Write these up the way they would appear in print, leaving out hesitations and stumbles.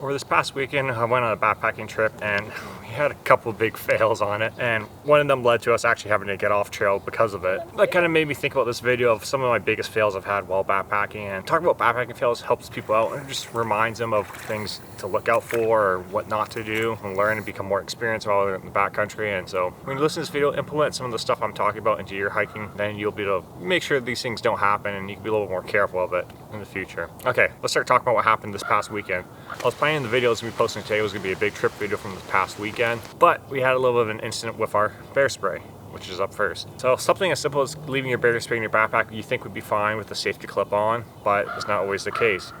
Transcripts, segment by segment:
Over this past weekend, I went on a backpacking trip and we had a couple big fails on it, and one of them led to us actually having to get off trail because of it. That kind of made me think about this video of some of my biggest fails I've had while backpacking, and talking about backpacking fails helps people out and just reminds them of things to look out for or what not to do and learn and become more experienced while they're in the backcountry. And so when you listen to this video, implement some of the stuff I'm talking about into your hiking, then you'll be able to make sure these things don't happen and you can be a little more careful of it in the future. Okay, let's start talking about what happened this past weekend. I was planning the video I was going to be posting today was going to be a big trip video from this past weekend, but we had a little bit of an incident with our bear spray, which is up first. So something as simple as leaving your bear spray in your backpack you think would be fine with the safety clip on, but it's not always the case.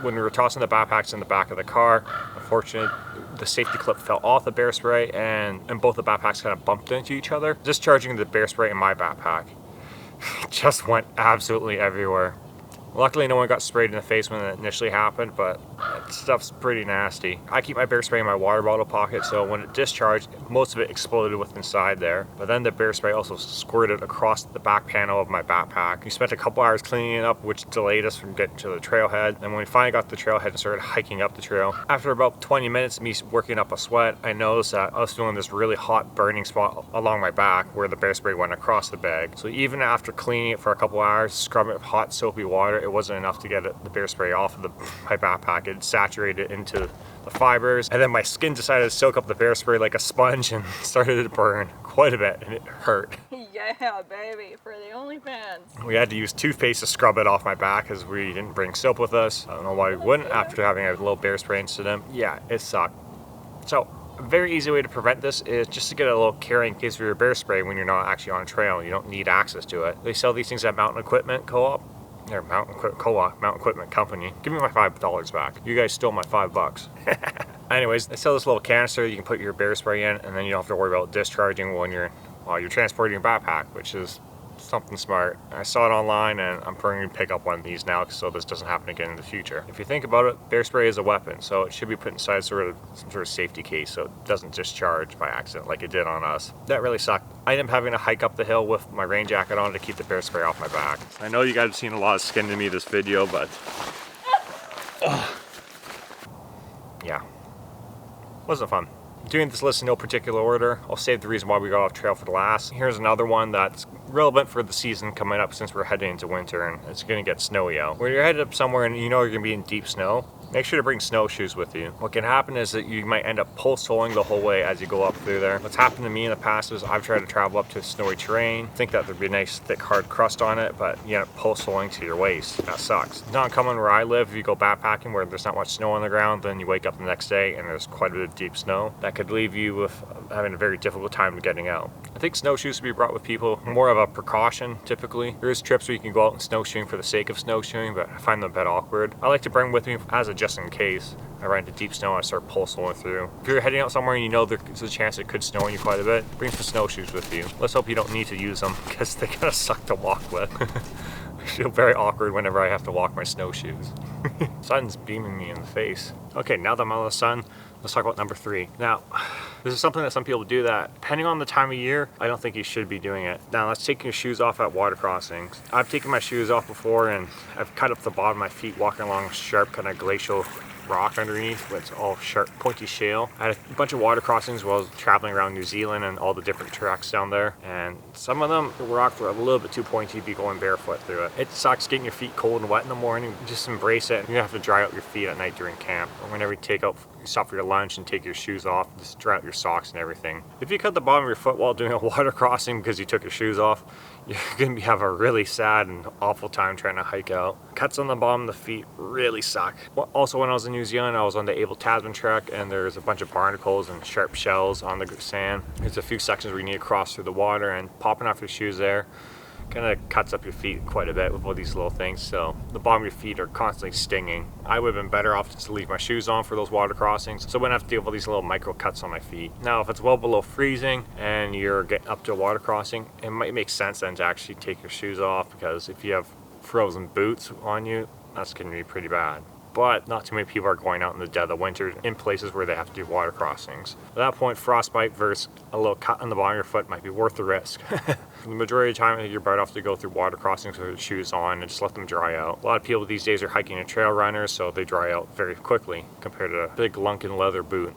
When we were tossing the backpacks in the back of the car, unfortunately the safety clip fell off the bear spray and both the backpacks kind of bumped into each other, discharging the bear spray in my backpack. It just went absolutely everywhere. Luckily, no one got sprayed in the face when it initially happened, but that stuff's pretty nasty. I keep my bear spray in my water bottle pocket, so when it discharged, most of it exploded with inside there. But then the bear spray also squirted across the back panel of my backpack. We spent a couple hours cleaning it up, which delayed us from getting to the trailhead. And when we finally got to the trailhead and started hiking up the trail, after about 20 minutes of me working up a sweat, I noticed that I was feeling this really hot burning spot along my back where the bear spray went across the bag. So even after cleaning it for a couple hours, scrubbing it with hot soapy water, it wasn't enough to get the bear spray off of my backpack. It saturated into the fibers, and then my skin decided to soak up the bear spray like a sponge and started to burn quite a bit, and it hurt. Yeah, baby, for the OnlyFans. We had to use toothpaste to scrub it off my back because we didn't bring soap with us. I don't know why we wouldn't after having a little bear spray incident. Yeah, it sucked. So a very easy way to prevent this is just to get a little carrying case for your bear spray when you're not actually on a trail. You don't need access to it. They sell these things at Mountain Equipment Co-op. They're Mountain Equipment Company. Give me my $5 back. You guys stole my $5. Anyways, they sell this little canister you can put your bear spray in, and then you don't have to worry about discharging while you're transporting your backpack, which is something smart. I saw it online and I'm probably going to pick up one of these now so this doesn't happen again in the future. If you think about it, bear spray is a weapon, so it should be put inside some sort of safety case so it doesn't discharge by accident like it did on us. That really sucked. I ended up having to hike up the hill with my rain jacket on to keep the bear spray off my back. I know you guys have seen a lot of skin to me this video, but yeah, wasn't fun. Doing this list in no particular order, I'll save the reason why we got off trail for the last. Here's another one that's relevant for the season coming up since we're heading into winter and it's going to get snowy out. When you're headed up somewhere and you know you're going to be in deep snow, make sure to bring snowshoes with you. What can happen is that you might end up pole-soling the whole way as you go up through there. What's happened to me in the past is I've tried to travel up to snowy terrain, think that there'd be a nice thick hard crust on it, but you end up pole-soling to your waist. That sucks. It's not uncommon where I live. If you go backpacking where there's not much snow on the ground, then you wake up the next day and there's quite a bit of deep snow. That could leave you with having a very difficult time getting out. I think snowshoes should be brought with people, more of a precaution typically. There's trips where you can go out and snowshoeing for the sake of snowshoeing, but I find them a bit awkward. I like to bring with me as a just in case I run into deep snow and I start pole-soling through. If you're heading out somewhere and you know there's a chance it could snow on you quite a bit, bring some snowshoes with you. Let's hope you don't need to use them because they kind of suck to walk with. I feel very awkward whenever I have to walk my snowshoes. Sun's beaming me in the face. Okay, now that I'm out of the sun, let's talk about number 3. Now, this is something that some people do that, depending on the time of year, I don't think you should be doing it. Now, let's take your shoes off at water crossings. I've taken my shoes off before and I've cut up the bottom of my feet walking along sharp kind of glacial rock underneath with all sharp pointy shale. I had a bunch of water crossings while I was traveling around New Zealand and all the different tracks down there, and some of them the rocks were a little bit too pointy to be going barefoot through it. It sucks getting your feet cold and wet in the morning. Just embrace it. You have to dry out your feet at night during camp, or whenever you stop for your lunch and take your shoes off, just dry out your socks and everything. If you cut the bottom of your foot while doing a water crossing because you took your shoes off, you're going to have a really sad and awful time trying to hike out. Cuts on the bottom of the feet really suck. Also, when I was in New Zealand, I was on the Abel Tasman trek and there's a bunch of barnacles and sharp shells on the sand. There's a few sections where you need to cross through the water, and popping off your shoes there kind of cuts up your feet quite a bit with all these little things, so the bottom of your feet are constantly stinging. I would have been better off just to leave my shoes on for those water crossings, so I wouldn't have to deal with all these little micro cuts on my feet. Now, if it's well below freezing and you're getting up to a water crossing, it might make sense then to actually take your shoes off, because if you have frozen boots on you, that's going to be pretty bad. but not too many people are going out in the dead of winter in places where they have to do water crossings. At that point, frostbite versus a little cut on the bottom of your foot might be worth the risk. The majority of the time, you're better off to go through water crossings with your shoes on and just let them dry out. A lot of people these days are hiking and trail runners, so they dry out very quickly compared to a big Lunken leather boot.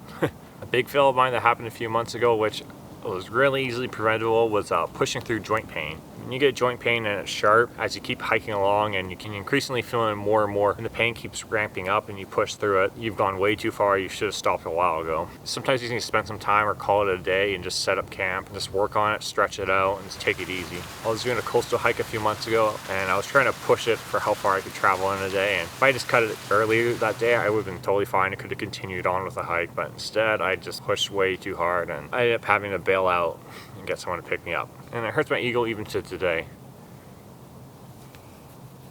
A big fail of mine that happened a few months ago, which was really easily preventable, was pushing through joint pain. When you get joint pain and it's sharp, as you keep hiking along and you can increasingly feel it more and more, and the pain keeps ramping up and you push through it, you've gone way too far, you should have stopped a while ago. Sometimes you need to spend some time or call it a day and just set up camp and just work on it, stretch it out, and just take it easy. I was doing a coastal hike a few months ago and I was trying to push it for how far I could travel in a day, and if I just cut it earlier that day, I would have been totally fine. I could have continued on with the hike, but instead I just pushed way too hard and I ended up having to bail out and get someone to pick me up. And it hurts my ego even to today.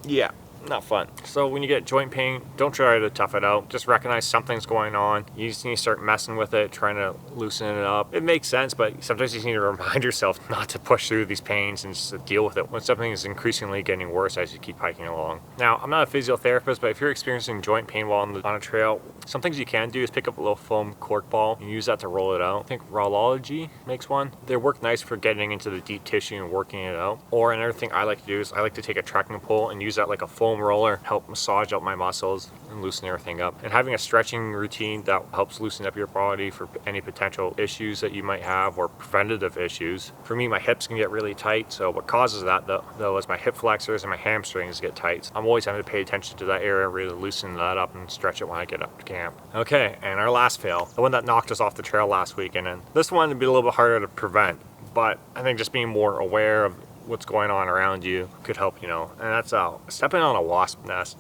Yeah, not fun. So when you get joint pain, don't try to tough it out. Just recognize something's going on. You just need to start messing with it, trying to loosen it up. It makes sense, but sometimes you just need to remind yourself not to push through these pains and just to deal with it when something is increasingly getting worse as you keep hiking along. Now, I'm not a physiotherapist, but if you're experiencing joint pain while on a trail, some things you can do is pick up a little foam cork ball and use that to roll it out. I think Rhology makes one. They work nice for getting into the deep tissue and working it out. Or another thing I like to do is I like to take a trekking pole and use that like a foam roller, help massage out my muscles and loosen everything up. And having a stretching routine that helps loosen up your body for any potential issues that you might have or preventative issues. For me, my hips can get really tight, so what causes that though is my hip flexors and my hamstrings get tight. So I'm always having to pay attention to that area, really loosen that up and stretch it when I get up to camp. Okay, and our last fail, the one that knocked us off the trail last weekend, and this one would be a little bit harder to prevent, but I think just being more aware of what's going on around you could help, and that's stepping on a wasp nest.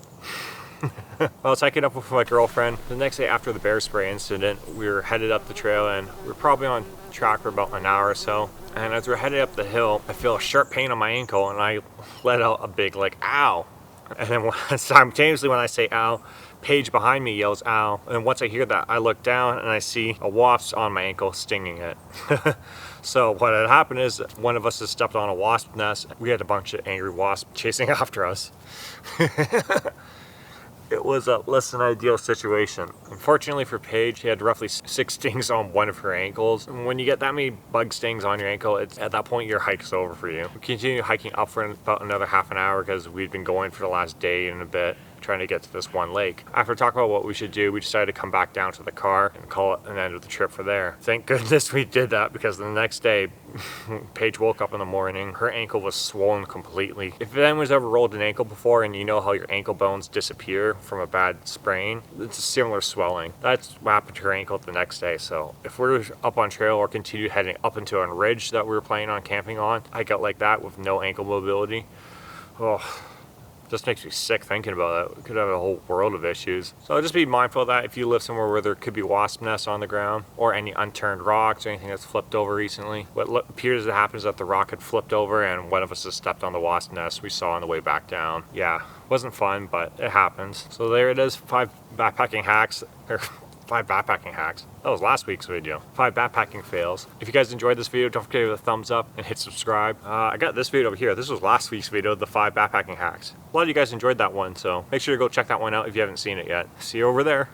I was hiking up with my girlfriend. The next day after the bear spray incident, we were headed up the trail and we were probably on track for about an hour or so. And as we're headed up the hill, I feel a sharp pain on my ankle and I let out a big ow. And then simultaneously when I say ow, Paige behind me yells ow. And once I hear that, I look down and I see a wasp on my ankle stinging it. So what had happened is one of us has stepped on a wasp nest. We had a bunch of angry wasps chasing after us. It was a less than ideal situation. Unfortunately for Paige, she had roughly 6 stings on one of her ankles. And when you get that many bug stings on your ankle, at that point your hike's over for you. We continued hiking up for about another half an hour because we'd been going for the last day and a bit, trying to get to this one lake. After talking about what we should do, we decided to come back down to the car and call it an end of the trip for there. Thank goodness we did that, because the next day, Paige woke up in the morning, her ankle was swollen completely. If anyone's ever rolled an ankle before and you know how your ankle bones disappear from a bad sprain, it's a similar swelling. That's what happened to her ankle the next day. So if we're up on trail or continue heading up into a ridge that we were planning on camping on, I got like that with no ankle mobility. Oh, just makes me sick thinking about it. We could have a whole world of issues. So just be mindful of that if you live somewhere where there could be wasp nests on the ground or any unturned rocks or anything that's flipped over recently. What appears to happen is that the rock had flipped over and one of us has stepped on the wasp nest we saw on the way back down. Yeah, wasn't fun, but it happens. So there it is, 5 backpacking hacks. 5 backpacking hacks. That was last week's video. 5 backpacking fails. If you guys enjoyed this video, don't forget to give it a thumbs up and hit subscribe. I got this video over here. This was last week's video, the 5 backpacking hacks. A lot of you guys enjoyed that one, so make sure to go check that one out if you haven't seen it yet. See you over there.